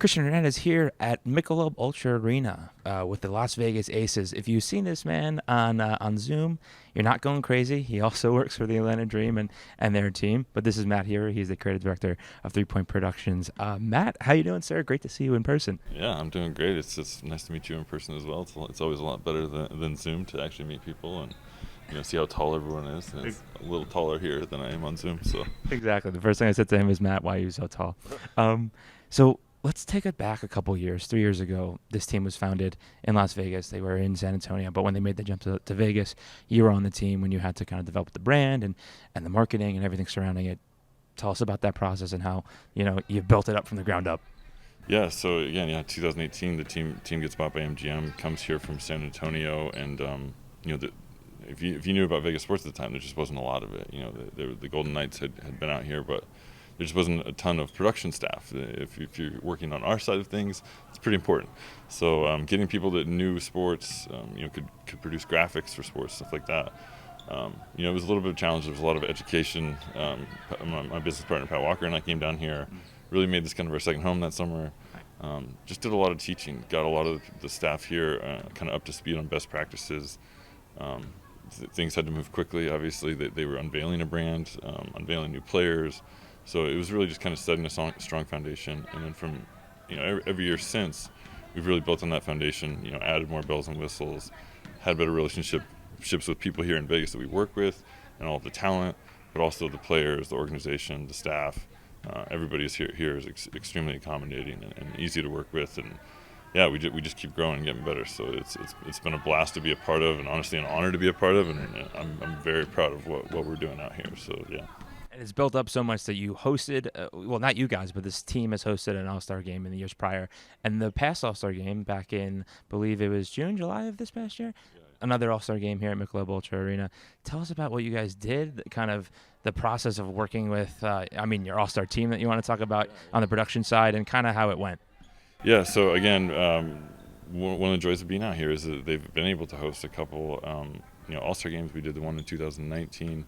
Christian Hernandez here at Michelob Ultra Arena with the Las Vegas Aces. If you've seen this man on Zoom, you're not going crazy. He also works for the Atlanta Dream and their team. But this is Matt Heuer. He's the creative director of 3 Point Productions. Matt, how you doing, sir? Great to see you in person. Yeah, I'm doing great. It's nice to meet you in person as well. It's always a lot better than Zoom to actually meet people and see how tall everyone is. And it's a little taller here than I am on Zoom. So Exactly. The first thing I said to him is, Matt, why are you so tall? So let's take it back a couple years. 3 years ago, this team was founded in Las Vegas. They were in San Antonio, but when they made the jump to Vegas, you were on the team when you had to kind of develop the brand and the marketing and everything surrounding it. Tell us about that process and how you built it up from the ground up. yeah, so again, 2018, the team gets bought by MGM, comes here from San Antonio, and if you knew about Vegas sports at the time, there just wasn't a lot of it. The Golden Knights had been out here, but there just wasn't a ton of production staff. If you're working on our side of things, it's pretty important. So getting people that knew sports, could produce graphics for sports, stuff like that. It was a little bit of a challenge. There was a lot of education. My business partner, Pat Walker, and I came down here, really made this kind of our second home that summer. Just did a lot of teaching, got a lot of the staff here kind of up to speed on best practices. Things had to move quickly. Obviously, they were unveiling a brand, unveiling new players. So it was really just kind of setting a strong foundation. And then from, every year since, we've really built on that foundation, added more bells and whistles, had better relationships with people here in Vegas that we work with, and all of the talent, but also the players, the organization, the staff. Everybody here is extremely accommodating and easy to work with. And yeah, we just keep growing and getting better. So it's been a blast to be a part of, and honestly an honor to be a part of. And I'm very proud of what we're doing out here. So yeah. And it's built up so much that you hosted, well, not you guys, but this team has hosted an AllStar Game in the years prior. And the past AllStar Game back in, believe it was June, July of this past year, another AllStar Game here at Michelob Ultra Arena. Tell us about what you guys did, kind of the process of working with, your AllStar team that you want to talk about on the production side, and kind of how it went. Yeah, so again, one of the joys of being out here is that they've been able to host a couple, AllStar Games. We did the one in 2019.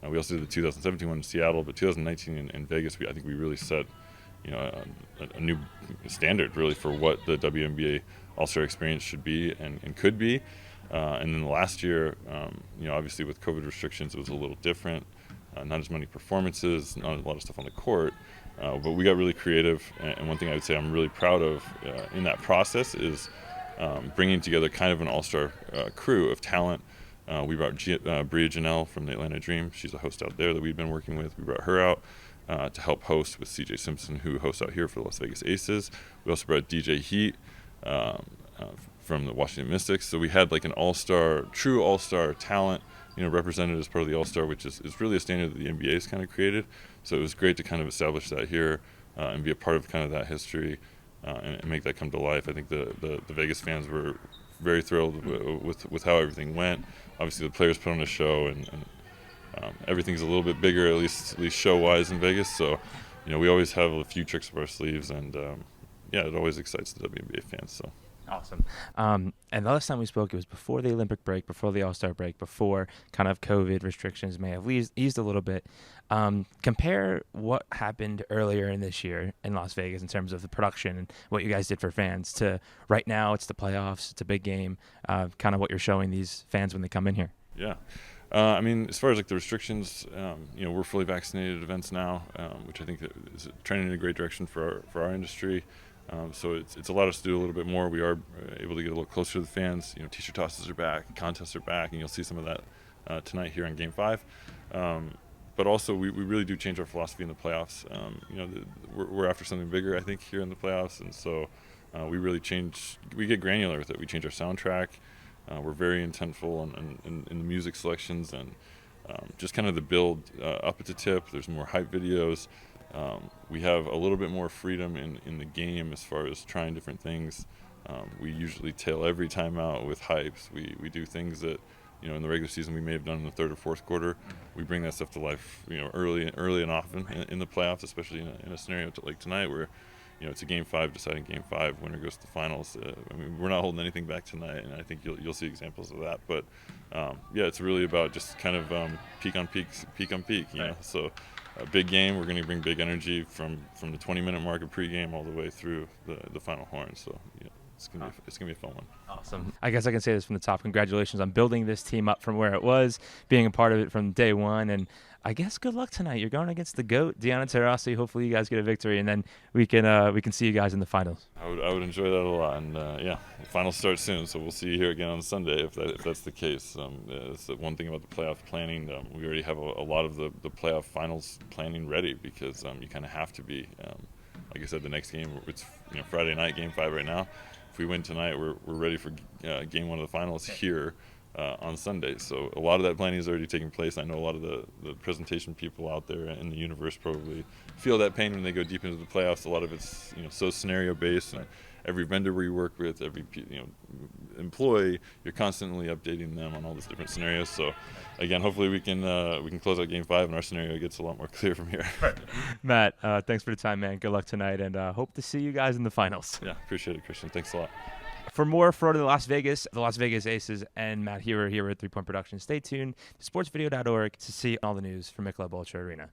We also did the 2017 one in Seattle, but 2019 in Vegas, I think we really set, a new standard really for what the WNBA All-Star experience should be and could be. And then last year, obviously with COVID restrictions, it was a little different. Not as many performances, not a lot of stuff on the court, but we got really creative. And one thing I would say I'm really proud of in that process is bringing together kind of an all-star crew of talent. We brought Bria Janelle from the Atlanta Dream. She's a host out there that we've been working with. We brought her out to help host with CJ Simpson, who hosts out here for the Las Vegas Aces. We also brought DJ Heat from the Washington Mystics. So we had like an true all-star talent, represented as part of the all-star, which is really a standard that the NBA has kind of created. So it was great to kind of establish that here and be a part of kind of that history and make that come to life. I think the Vegas fans were very thrilled with how everything went. Obviously, the players put on a show, and everything's a little bit bigger, at least show-wise in Vegas. So, we always have a few tricks up our sleeves, and it always excites the WNBA fans. So. Awesome. And the last time we spoke, it was before the Olympic break, before the All-Star break, before kind of COVID restrictions may have eased a little bit. Compare what happened earlier in this year in Las Vegas in terms of the production and what you guys did for fans to right now. It's the playoffs. It's a big game. Kind of what you're showing these fans when they come in here. Yeah. As far as like the restrictions, we're fully vaccinated events now, which I think is trending in a great direction for our industry. So it's allowed us to do a little bit more. We are able to get a little closer to the fans. T-shirt tosses are back, contests are back, and you'll see some of that tonight here on Game 5. But also, we really do change our philosophy in the playoffs. We're after something bigger, I think, here in the playoffs, and so we really we get granular with it. We change our soundtrack. We're very intentful in the music selections and just kind of the build up at the tip. There's more hype videos. We have a little bit more freedom in the game as far as trying different things. We usually tail every time out with hypes. We do things that, in the regular season we may have done in the third or fourth quarter. We bring that stuff to life, early and often in the playoffs, especially in a scenario like tonight where, it's a Game 5 deciding Game 5. Winner goes to the finals. I mean, we're not holding anything back tonight, and I think you'll see examples of that. But yeah, it's really about just kind of peak on peak, peak on peak. You know, so a big game. We're going to bring big energy from the 20-minute mark of pregame all the way through the final horn. So it's gonna be a fun one. Awesome. I guess I can say this from the top. Congratulations on building this team up from where it was, being a part of it from day one, and I guess good luck tonight. You're going against the GOAT, Deanna Taurasi. Hopefully you guys get a victory, and then we can see you guys in the finals. I would enjoy that a lot, and the finals start soon, so we'll see you here again on Sunday if that's the case. It's the one thing about the playoff planning. We already have a lot of the playoff finals planning ready because you kind of have to be. Like I said, the next game, it's Friday night, Game 5 right now. If we win tonight, we're ready for Game 1 of the finals here on Sunday. So a lot of that planning is already taking place. I know a lot of the presentation people out there in the universe probably feel that pain when they go deep into the playoffs. A lot of it's so scenario based, and every vendor we work with, every employee, you're constantly updating them on all these different scenarios. So again, hopefully we can close out Game 5 and our scenario gets a lot more clear from here. Matt, thanks for the time, man. Good luck tonight, and hope to see you guys in the finals. Yeah, appreciate it, Christian. Thanks a lot. For more for the Las Vegas Aces, and Matt Heuer here at 3 Point Productions, stay tuned to sportsvideo.org to see all the news from Michelob Ultra Arena.